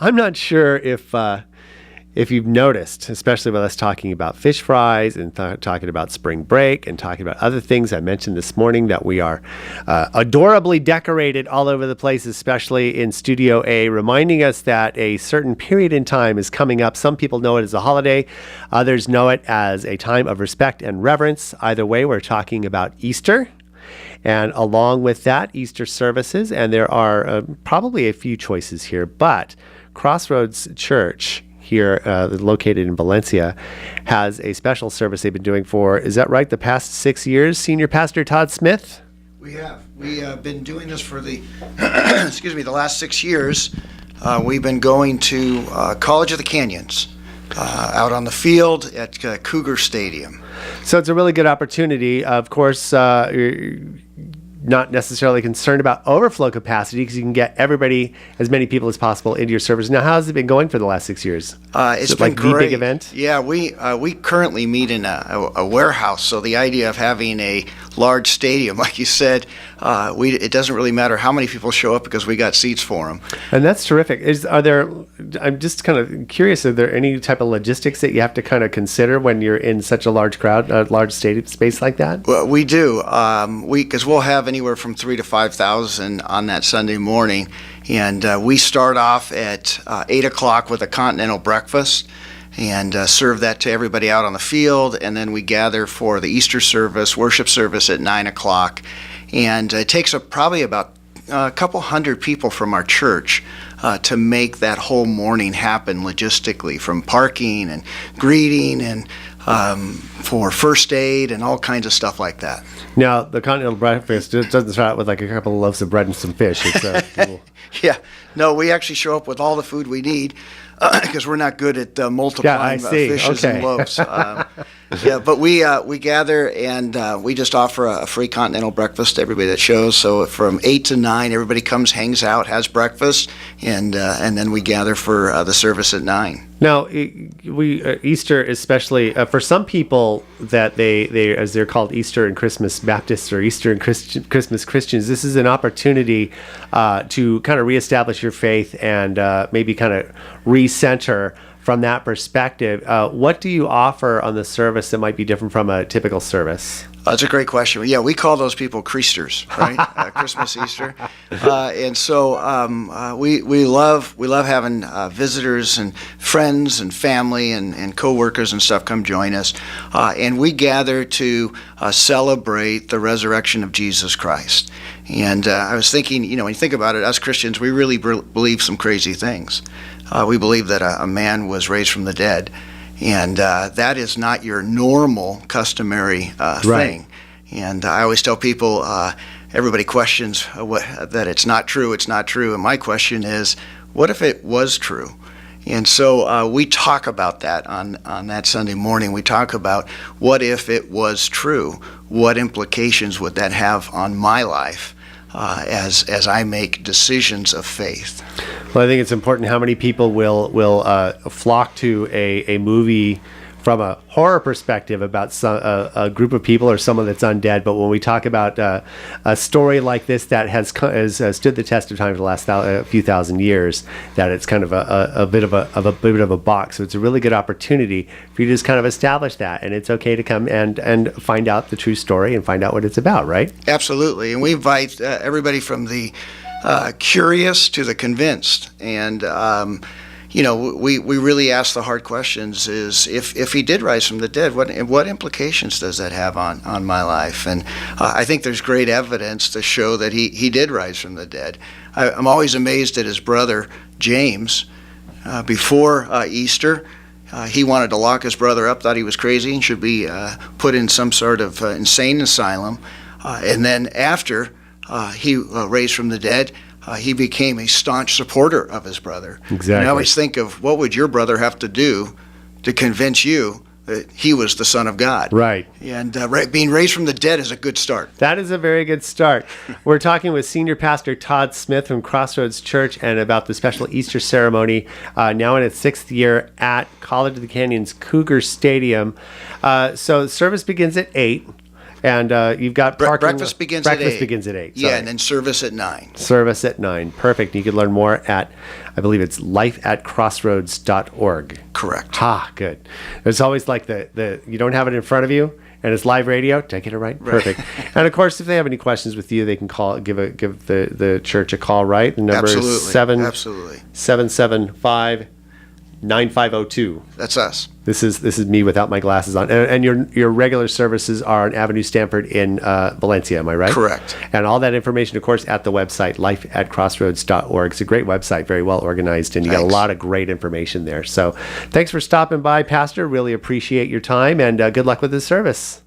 I'm not sure if you've noticed, especially with us talking about fish fries and talking about spring break and talking about other things I mentioned this morning, that we are adorably decorated all over the place, especially in Studio A, reminding us that a certain period in time is coming up. Some people know it as a holiday. Others know it as a time of respect and reverence. Either way, we're talking about Easter. And along with that, Easter services. And there are probably a few choices here, but Crossroads Church here, located in Valencia, has a special service they've been doing for, is that right, the past 6 years, Senior Pastor Todd Smith? We have. We have been doing this for the, the last 6 years. We've been going to College of the Canyons, out on the field at Cougar Stadium. So it's a really good opportunity. Of course, you're not necessarily concerned about overflow capacity because you can get everybody, as many people as possible, into your service. Now, how has it been going for the last 6 years? It's been like great. The big event? Yeah, we currently meet in a warehouse, so the idea of having a large stadium, like you said, it doesn't really matter how many people show up because we got seats for them. And that's terrific. I'm just kind of curious, are there any type of logistics that you have to kind of consider when you're in such a large crowd, a large stadium space like that? Well, we do, because we'll have anywhere from 3,000 to 5,000 on that Sunday morning, and we start off at 8 o'clock with a continental breakfast and serve that to everybody out on the field, and then we gather for the Easter service, worship service at 9 o'clock, and it takes probably about a couple hundred people from our church to make that whole morning happen logistically, from parking and greeting and for first aid and all kinds of stuff like that. Now, the continental breakfast doesn't start out with like a couple of loaves of bread and some fish. It's Yeah, no, we actually show up with all the food we need because we're not good at multiplying fishes and loaves. But we gather and we just offer a free continental breakfast to everybody that shows. So from 8 to 9, everybody comes, hangs out, has breakfast, and then we gather for the service at 9. Now, Easter, especially for some people that they as they're called Easter and Christmas Baptists or Easter and Christmas Christians, this is an opportunity to kind of reestablish your faith and maybe kind of recenter from that perspective. What do you offer on the service that might be different from a typical service? That's a great question. Yeah, we call those people Creasters, right? Christmas, Easter, and so we love having visitors and friends and family and coworkers and stuff come join us, and we gather to celebrate the resurrection of Jesus Christ. And I was thinking, when you think about it, us Christians, we really believe some crazy things. We believe that a man was raised from the dead. And that is not your normal, customary thing. And I always tell people, everybody questions that it's not true, And my question is, what if it was true? And so we talk about that on that Sunday morning. We talk about, what if it was true? What implications would that have on my life as I make decisions of faith? Well, I think it's important how many people will flock to a movie from a horror perspective about a group of people or someone that's undead. But when we talk about a story like this that has stood the test of time for the last few thousand years, that it's kind of a bit of a box. So it's a really good opportunity for you to just kind of establish that, and it's okay to come and find out the true story and find out what it's about, right? Absolutely, and we invite everybody from the curious to the convinced, and we really ask the hard questions. Is if he did rise from the dead, what implications does that have on my life? And I think there's great evidence to show that he did rise from the dead. I'm always amazed at his brother James. Before Easter, he wanted to lock his brother up, thought he was crazy and should be put in some sort of insane asylum. And then after he raised from the dead, he became a staunch supporter of his brother. Exactly. And I always think of, what would your brother have to do to convince you that he was the Son of God? Right. And being raised from the dead is a good start. That is a very good start. We're talking with Senior Pastor Todd Smith from Crossroads Church and about the special Easter ceremony, now in its 6th year at College of the Canyons Cougar Stadium. So service begins at 8. And you've got parking. Breakfast begins at 8. Breakfast begins at 8. Yeah, sorry. and then service at 9. Service at 9. Perfect. You can learn more at, I believe it's lifeatcrossroads.org. Correct. Ha, good. It's always like the you don't have it in front of you, and it's live radio. Did I get it right? Perfect. And of course, if they have any questions with you, they can give the church a call. Right? The number is Absolutely. 775-9502. That's us. This is me without my glasses on. And your regular services are on Avenue Stanford in Valencia, am I right? Correct. And all that information, of course, at the website, lifeatcrossroads.org. It's a great website, very well organized, and you got a lot of great information there. So thanks for stopping by, Pastor. Really appreciate your time, and good luck with this service.